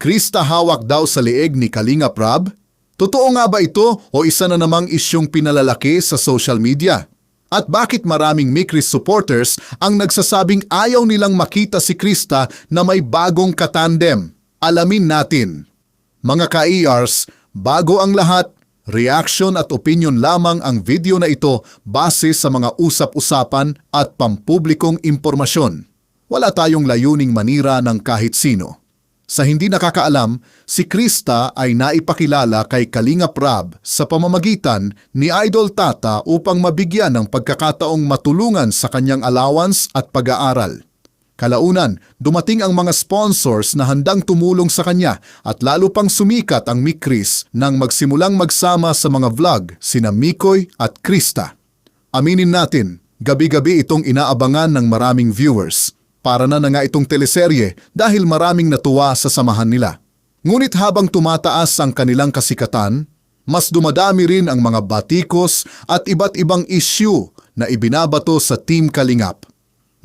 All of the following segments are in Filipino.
Krista hawak daw sa leeg ni Kalinga Prab? Totoo nga ba ito o isa na namang isyong pinalalaki sa social media? At bakit maraming Mikris supporters ang nagsasabing ayaw nilang makita si Krista na may bagong katandem? Alamin natin. Mga ka-ERs, bago ang lahat, reaction at opinion lamang ang video na ito base sa mga usap-usapan at pampublikong impormasyon. Wala tayong layuning manira ng kahit sino. Sa hindi nakakaalam, si Krista ay naipakilala kay Kalinga Prab sa pamamagitan ni Idol Tata upang mabigyan ng pagkakataong matulungan sa kanyang allowance at pag-aaral. Kalaunan, dumating ang mga sponsors na handang tumulong sa kanya at lalo pang sumikat ang Mikris nang magsimulang magsama sa mga vlog sina Mikoy at Krista. Aminin natin, gabi-gabi itong inaabangan ng maraming viewers. Para na nga itong teleserye dahil maraming natuwa sa samahan nila. Ngunit habang tumataas ang kanilang kasikatan, mas dumadami rin ang mga batikos at iba't ibang issue na ibinabato sa Team Kalingap.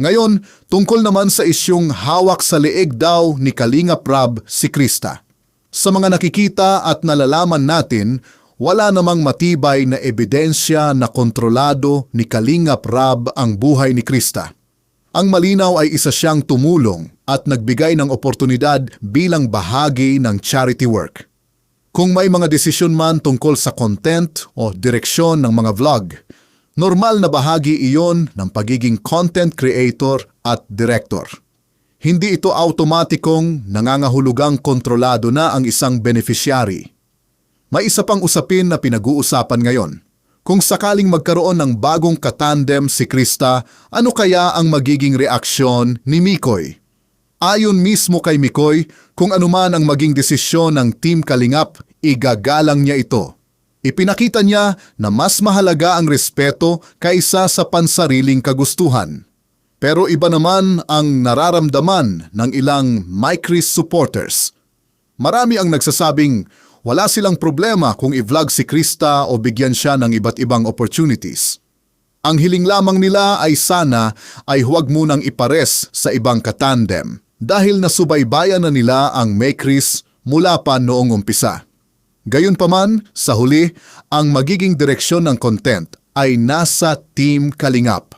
Ngayon, tungkol naman sa isyung hawak sa leeg daw ni Kalinga Prab si Krista. Sa mga nakikita at nalalaman natin, wala namang matibay na ebidensya na kontrolado ni Kalinga Prab ang buhay ni Krista. Ang malinaw ay isa siyang tumulong at nagbigay ng oportunidad bilang bahagi ng charity work. Kung may mga desisyon man tungkol sa content o direksyon ng mga vlog, normal na bahagi iyon ng pagiging content creator at director. Hindi ito automatikong nangangahulugang kontrolado na ang isang beneficiary. May isa pang usapin na pinag-uusapan ngayon. Kung sakaling magkaroon ng bagong katandem si Krista, ano kaya ang magiging reaksyon ni Mikoy? Ayon mismo kay Mikoy, kung anuman ang maging desisyon ng Team Kalingap, igagalang niya ito. Ipinakita niya na mas mahalaga ang respeto kaysa sa pansariling kagustuhan. Pero iba naman ang nararamdaman ng ilang Mikris supporters. Marami ang nagsasabing wala silang problema kung i-vlog si Krista o bigyan siya ng iba't ibang opportunities. Ang hiling lamang nila ay sana ay huwag munang ipares sa ibang katandem dahil nasubaybayan na nila ang Mikris mula pa noong umpisa. Gayunpaman, sa huli, ang magiging direksyon ng content ay nasa Team Kalingap.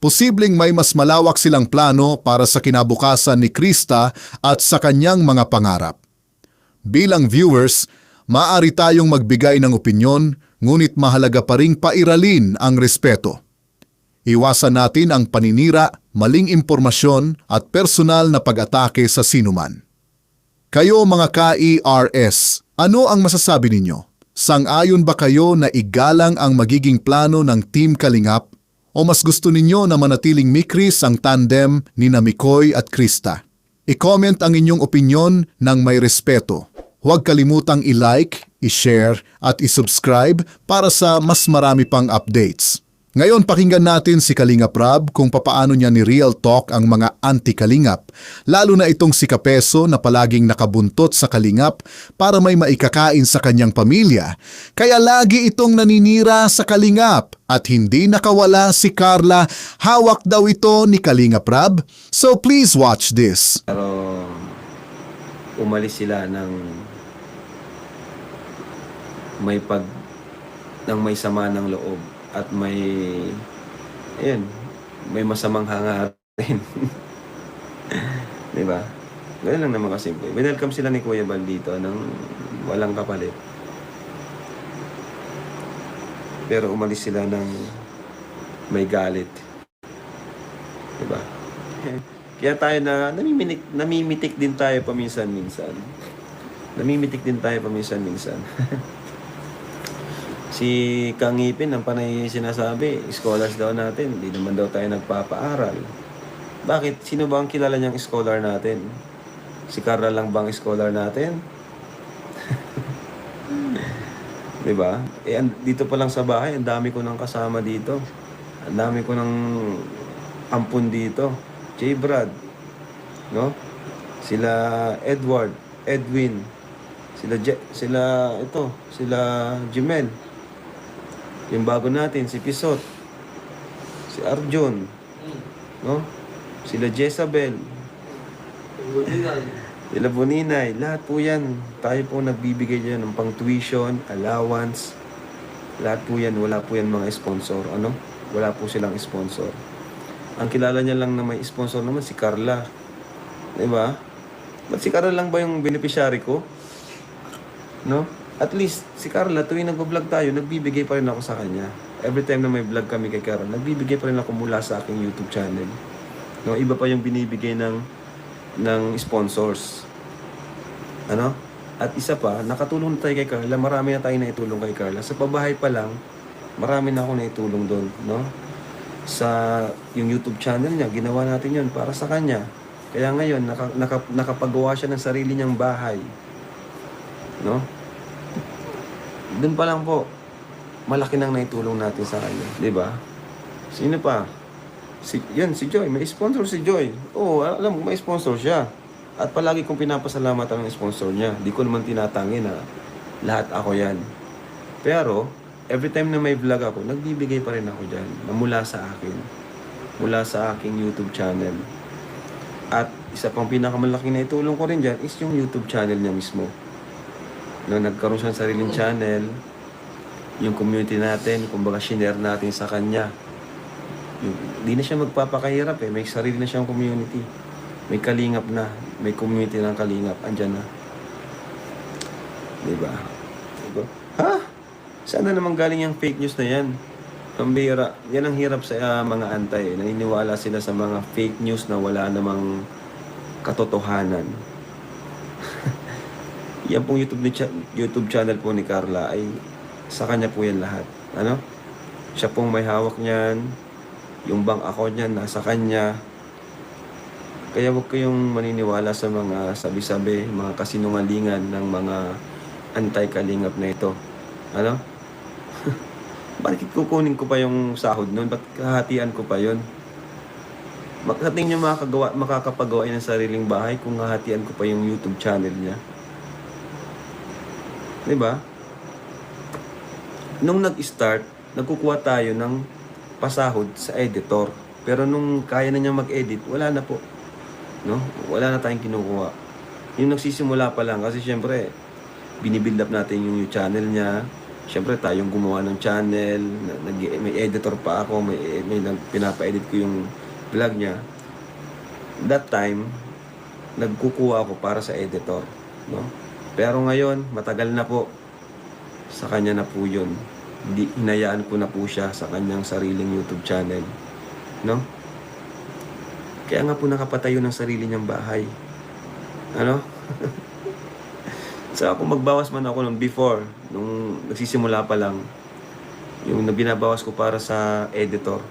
Posibleng may mas malawak silang plano para sa kinabukasan ni Krista at sa kanyang mga pangarap. Bilang viewers, maaari tayong magbigay ng opinyon, ngunit mahalaga pa ring pairalin ang respeto. Iwasan natin ang paninira, maling impormasyon at personal na pag-atake sa sinuman. Kayo mga ka-ERS, ano ang masasabi ninyo? Sang-ayon ba kayo na igalang ang magiging plano ng Team Kalingap o mas gusto ninyo na manatiling Mikris ang tandem ni Mikoy at Krista? I-comment ang inyong opinyon ng may respeto. Huwag kalimutang i-like, i-share at i-subscribe para sa mas marami pang updates. Ngayon pakinggan natin si Kalinga Prab kung papaano niya ni Real Talk ang mga anti-Kalingap, lalo na itong si Kapeso na palaging nakabuntot sa Kalingap para may maikakain sa kanyang pamilya. Kaya lagi itong naninira sa Kalingap at hindi nakawala si Carla, hawak daw ito ni Kalinga Prab. So please watch this. Pero umalis sila ng may sama ng loob. At may masamang hangarin. Diba? Ganun lang naman kasimple. Welcome sila ni Kuya Bal dito ng walang kapalit. Pero umalis sila ng may galit. Diba? Kaya tayo na namimitik din tayo paminsan-minsan. Si Kang Ngipin, ang panay sinasabi, scholars daw natin, hindi naman daw tayo nagpapaaral. Bakit? Sino ba ang kilala niyang scholar natin? Si Carla lang bang scholar natin? Diba? Dito pa lang sa bahay, ang dami ko nang kasama dito. Ang dami ko nang ampun dito. J. Brad, no? Sila Edward, Edwin, sila Jimel. Yung bago natin, si Pisot, si Arjun, no? Sila Jezabel. Sila Boninay, lahat po yan. Tayo po nagbibigay dyan ng pang tuition, allowance. Lahat po yan, wala po yan mga sponsor. Ano? Wala po silang sponsor. Ang kilala niya lang na may sponsor naman si Carla. Diba? Ba't si Carla lang ba yung beneficiary ko? No? At least, si Carla, tuwing nag-vlog tayo, nagbibigay pa rin ako sa kanya. Every time na may vlog kami kay Carla, nagbibigay pa rin ako mula sa aking YouTube channel. No? Iba pa yung binibigay ng sponsors. Ano? At isa pa, nakatulong na tayo kay Carla. Marami na tayo naitulong kay Carla. Sa pabahay pa lang, marami na ako naitulong doon. No? Sa yung YouTube channel niya, ginawa natin yun para sa kanya. Kaya ngayon, nakapagawa siya ng sarili niyang bahay. No? Doon pa lang po, malaki nang naitulong natin sa kanya. Diba? Sino pa? Si Joy. May sponsor si Joy. Oo, alam mo, may sponsor siya. At palagi kong pinapasalamatan ng sponsor niya. Di ko naman tinatangi na lahat ako yan. Pero, every time na may vlog ako, nagbibigay pa rin ako dyan. Na mula sa akin. Mula sa aking YouTube channel. At isa pang pinakamalaking na itulong ko rin dyan is yung YouTube channel niya mismo. No, nagkaroon siya ng sariling channel. Yung community natin, kumbaga shinare natin sa kanya. Hindi na siya magpapakahirap eh. May sarili na siyang community. May kalingap na. May community ng kalingap. Andyan na. Diba? Diba? Ha? Saan na naman galing yung fake news na yan? Ang bira. Yan ang hirap sa mga antay. Naniniwala sila sa mga fake news na wala namang katotohanan. Yan pong YouTube channel po ni Carla ay sa kanya po yan lahat. Ano? Siya pong may hawak niyan. Yung bank account niyan nasa kanya. Kaya huwag kayong maniniwala sa mga sabi-sabi, mga kasinungalingan ng mga anti-kalingap na ito. Ano? Bakit kukunin ko pa yung sahod nun? Bakit kahatian ko pa yun? Makating niya makakapagawa ng sariling bahay kung hahatian ko pa yung YouTube channel niya. Diba? Nung nag-start, nagkukuha tayo ng pasahod sa editor. Pero nung kaya na niya mag-edit, wala na po. No? Wala na tayong kinukuha. Yung nagsisimula pa lang, kasi syempre, binibuild up natin yung channel niya. Syempre, tayong gumawa ng channel, may editor pa ako, may pinapa-edit ko yung vlog niya. That time, nagkukuha ako para sa editor. No? Pero ngayon, matagal na po. Sa kanya na po yun. Hinayaan ko na po siya sa kanyang sariling YouTube channel. No? Kaya nga po nakapatayo ng sarili niyang bahay. Ano? So kung magbawas man ako nung before, nung nagsisimula pa lang, yung binabawas ko para sa editor,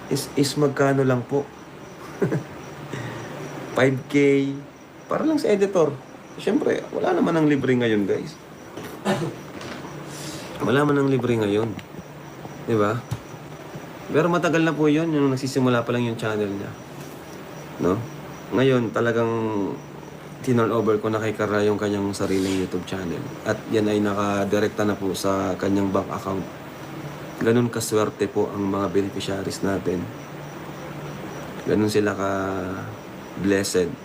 is magkano lang po? 5K, para lang sa editor. Siyempre, wala naman ang libre ngayon, guys. Wala man ang libre ngayon. Diba? Pero matagal na po yun, yung nagsisimula pa lang yung channel niya. No? Ngayon, talagang tinurn over ko na kay Carla yung kanyang sariling YouTube channel. At yan ay nakadirekta na po sa kanyang bank account. Ganun kaswerte po ang mga beneficiaries natin. Ganun sila ka-blessed